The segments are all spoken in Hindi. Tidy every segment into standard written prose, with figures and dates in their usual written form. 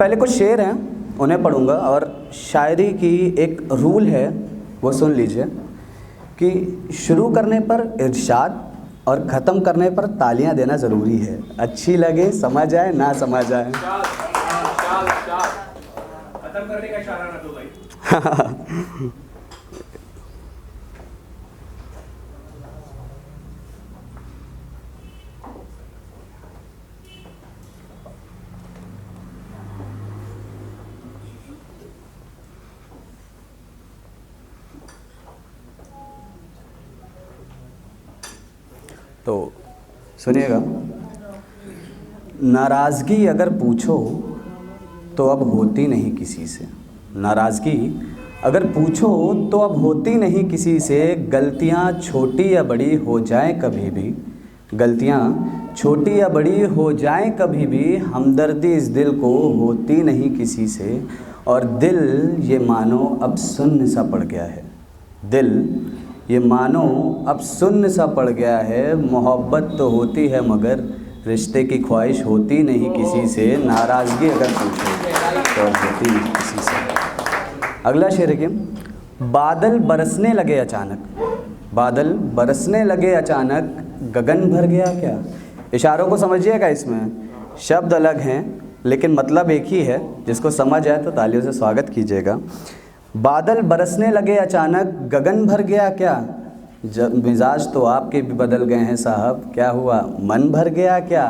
पहले कुछ शेर हैं उन्हें पढ़ूंगा, और शायरी की एक रूल है वो सुन लीजिए कि शुरू करने पर इरशाद और ख़त्म करने पर तालियां देना ज़रूरी है। अच्छी लगे, समझ आए ना समझ आए। खत्म करने का इशारा ना दो भाई। तो सुनिएगा। नाराज़गी अगर पूछो तो अब होती नहीं किसी से। नाराज़गी अगर पूछो तो अब होती नहीं किसी से। गलतियाँ छोटी या बड़ी हो जाएं कभी भी, गलतियाँ छोटी या बड़ी हो जाएं कभी भी, हमदर्दी इस दिल को होती नहीं किसी से। और दिल ये मानो अब सुन्न सा पड़ गया है, दिल ये मानो अब सुन्न सा पड़ गया है। मोहब्बत तो होती है मगर रिश्ते की ख्वाहिश होती नहीं किसी से। नाराज़गी अगर पूछो तो होती नहीं किसी से। अगला शेर है कि बादल बरसने लगे अचानक, बादल बरसने लगे अचानक, गगन भर गया क्या। इशारों को समझिएगा, इसमें शब्द अलग हैं लेकिन मतलब एक ही है। जिसको समझ आए तो तालियों से स्वागत कीजिएगा। बादल बरसने लगे अचानक, गगन भर गया क्या। मिजाज तो आपके भी बदल गए हैं साहब, क्या हुआ मन भर गया क्या।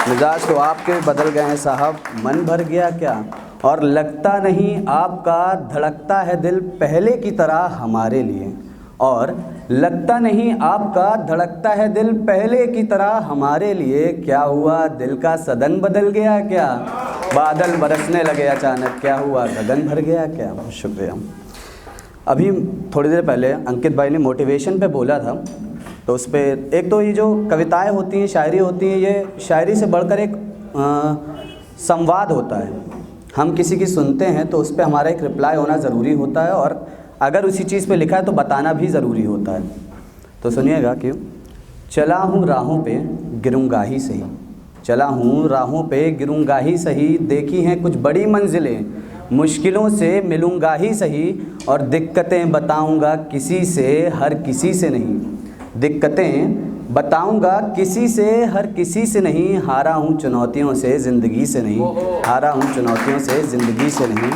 मिजाज तो आपके भी बदल गए हैं साहब, मन भर गया क्या। और लगता नहीं आपका धड़कता है दिल पहले की तरह हमारे लिए। और लगता नहीं आपका धड़कता है दिल पहले की तरह हमारे लिए। क्या हुआ दिल का सदन बदल गया क्या। बादल बरसने लगे अचानक, क्या हुआ गगन भर गया क्या। बहुत शुक्रिया। अभी थोड़ी देर पहले अंकित भाई ने मोटिवेशन पे बोला था, तो उस पर एक तो ये जो कविताएं होती हैं, शायरी होती हैं, ये शायरी से बढ़कर एक संवाद होता है। हम किसी की सुनते हैं तो उस पर हमारा एक रिप्लाई होना ज़रूरी होता है, और अगर उसी चीज़ पे लिखा है तो बताना भी ज़रूरी होता है। तो सुनिएगा कि चला हूँ राहों पे गिरूंगा ही सही, चला हूँ राहों पे गिरूंगा ही सही। देखी हैं कुछ बड़ी मंजिलें, मुश्किलों से मिलूंगा ही सही। और दिक्कतें बताऊंगा किसी से, हर किसी से नहीं। दिक्कतें बताऊंगा किसी से, हर किसी से नहीं। हारा हूँ चुनौतियों से ज़िंदगी से नहीं, हारा हूँ चुनौतियों से ज़िंदगी से नहीं।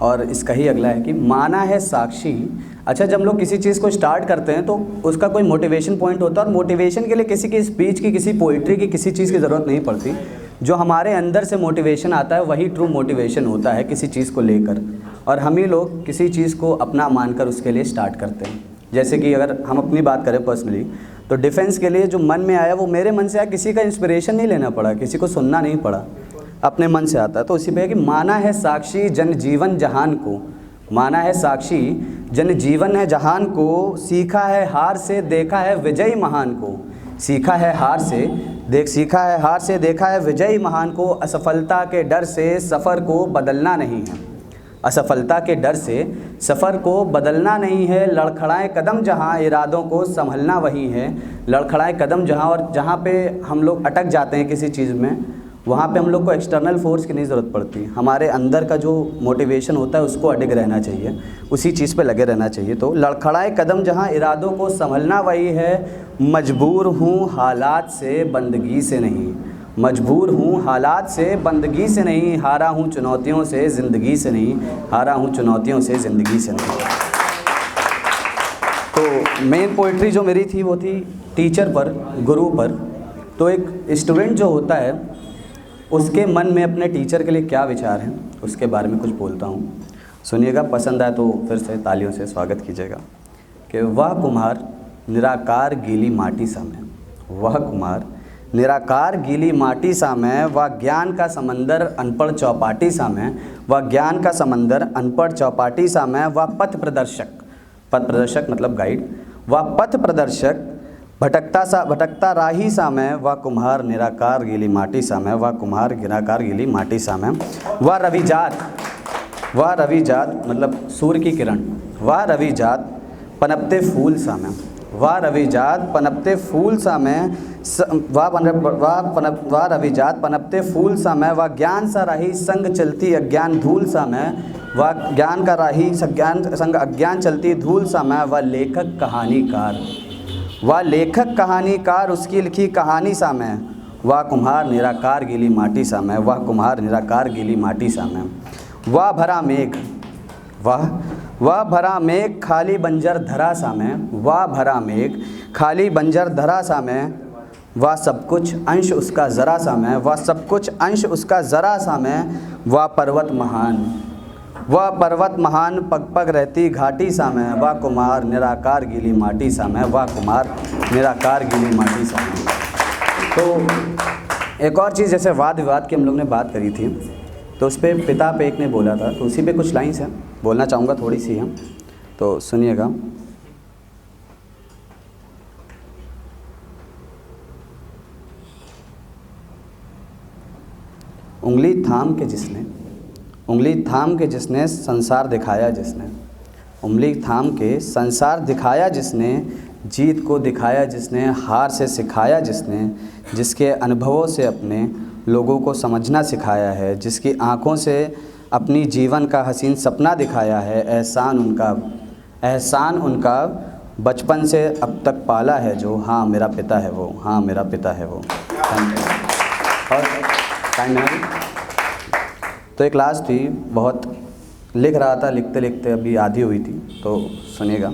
और इसका ही अगला है कि माना है साक्षी। अच्छा, जब हम लोग किसी चीज़ को स्टार्ट करते हैं तो उसका कोई मोटिवेशन पॉइंट होता है, और मोटिवेशन के लिए किसी की स्पीच की, किसी पोइट्री की, किसी चीज़ की ज़रूरत नहीं पड़ती। जो हमारे अंदर से मोटिवेशन आता है वही ट्रू मोटिवेशन होता है किसी चीज़ को लेकर। और हम ही लोग किसी चीज़ को अपना मानकर उसके लिए स्टार्ट करते हैं। जैसे कि अगर हम अपनी बात करें पर्सनली, तो डिफेंस के लिए जो मन में आया वो मेरे मन से आया, किसी का इंस्पिरेशन नहीं लेना पड़ा, किसी को सुनना नहीं पड़ा, अपने मन से आता है। तो उसी पे है कि माना है साक्षी जन जीवन जहान को, माना है साक्षी जन जीवन है जहान को। सीखा है हार से देखा है विजयी महान को, सीखा है हार से सीखा है हार से देखा है विजयी महान को। असफलता के डर से सफ़र को बदलना नहीं है, असफलता के डर से सफ़र को बदलना नहीं है। लड़खड़ाए कदम जहाँ इरादों को संभलना वही है, लड़खड़ाए कदम जहाँ। और जहाँ पे हम लोग अटक जाते हैं किसी चीज़ में, वहाँ पे हम लोग को एक्सटर्नल फोर्स की नहीं ज़रूरत पड़ती। हमारे अंदर का जो मोटिवेशन होता है उसको अडिग रहना चाहिए, उसी चीज़ पे लगे रहना चाहिए। तो लड़खड़ाए कदम जहाँ इरादों को संभलना वही है। मजबूर हूँ हालात से बंदगी से नहीं, मजबूर हूँ हालात से बंदगी से नहीं। हारा हूँ चुनौतियों से ज़िंदगी से नहीं, हारा हूँ चुनौतियों से ज़िंदगी से नहीं। तो मेन पोइट्री जो मेरी थी वो थी टीचर पर, गुरु पर। तो एक स्टूडेंट जो होता है उसके मन में अपने टीचर के लिए क्या विचार हैं उसके बारे में कुछ बोलता हूँ, सुनिएगा। पसंद आए तो फिर से तालियों से स्वागत कीजिएगा। कि वह कुम्हार निराकार गीली माटी सा मैं, वह कुम्हार निराकार गीली माटी सा मैं। वह ज्ञान का समंदर अनपढ़ चौपाटी सा मैं, वह ज्ञान का समंदर अनपढ़ चौपाटी सा मैं। वह पथ प्रदर्शक, पथ प्रदर्शक मतलब गाइड, वह पथ प्रदर्शक भटकता राही सा मैं। वह कुम्हार निराकार गीली माटी सा मैं, वह कुम्हार निराकार गीली माटी सा मैं। वह रविजात वाह रवि जात मतलब सूर्य की किरण, वाह रवि जात पनपते फूल सा मैं, वाह रवि जात पनपते फूल सा मैं, वाह रवि जात पनपते फूल सा मैं, वाह ज्ञान सा राही संग चलती अज्ञान धूल सा मैं, वाह ज्ञान का राही संग अज्ञान चलती धूल सा मैं, वाह लेखक कहानीकार, वाह लेखक कहानीकार उसकी लिखी कहानी सा मैं, वाह कुम्हार निराकार गीली माटी सा मैं, वाह कुम्हार निराकार गीली माटी सा मैं, वाह भरा मेघ, वाह भरा मेघ खाली बंजर धरा सा मैं, वाह भरा मेघ खाली बंजर धरा सा मैं, वाह सब कुछ अंश उसका ज़रा सा मैं, वाह सब कुछ अंश उसका ज़रा सा मैं, वाह पर्वत महान, वाह पर्वत महान पग पग रहती घाटी सा मैं, वाह कुमार निराकार गीली माटी सा मैं, वाह कुमार निराकार गीली माटी सा मैं। तो एक और चीज़, जैसे वाद विवाद की हम लोग ने बात करी थी, तो उस पर पिता पे एक ने बोला था, तो उसी पे कुछ लाइन्स हैं, बोलना चाहूँगा थोड़ी सी हम, तो सुनिएगा। उंगली थाम के जिसने संसार दिखाया जिसने, उंगली थाम के संसार दिखाया जिसने, जीत को दिखाया जिसने, हार से सिखाया जिसने, जिसके अनुभवों से अपने लोगों को समझना सिखाया है, जिसकी आँखों से अपनी जीवन का हसीन सपना दिखाया है, एहसान उनका बचपन से अब तक पाला है जो, हाँ मेरा पिता है वो, हाँ मेरा पिता है वो। और टाइम है तो एक क्लास थी, बहुत लिख रहा था, लिखते लिखते अभी आधी हुई थी, तो सुनिएगा।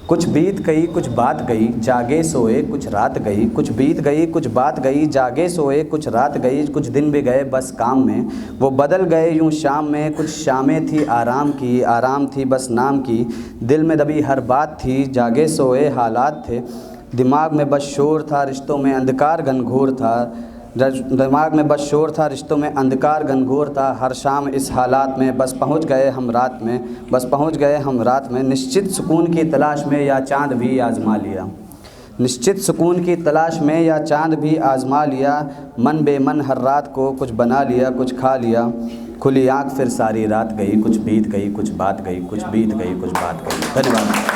कुछ बीत गई कुछ बात गई, जागे सोए कुछ रात गई, कुछ बीत गई कुछ बात गई, जागे सोए कुछ रात गई, कुछ दिन भी गए बस काम में, वो बदल गए यूं शाम में, कुछ शामें थी आराम की, आराम थी बस नाम की, दिल में दबी हर बात थी, जागे सोए हालात थे, दिमाग में बस शोर था रिश्तों में अंधकार घनघोर था, दिमाग में बस शोर था रिश्तों में अंधकार घनघोर था, हर शाम इस हालात में बस पहुंच गए हम रात में, बस पहुंच गए हम रात में, निश्चित सुकून की तलाश में या चांद भी आजमा लिया, निश्चित सुकून की तलाश में या चांद भी आजमा लिया, मन बेमन हर रात को कुछ बना लिया कुछ खा लिया, खुली आँख फिर सारी रात गई, कुछ बीत गई कुछ बात गई, कुछ बीत गई कुछ बात गई। धन्यवाद।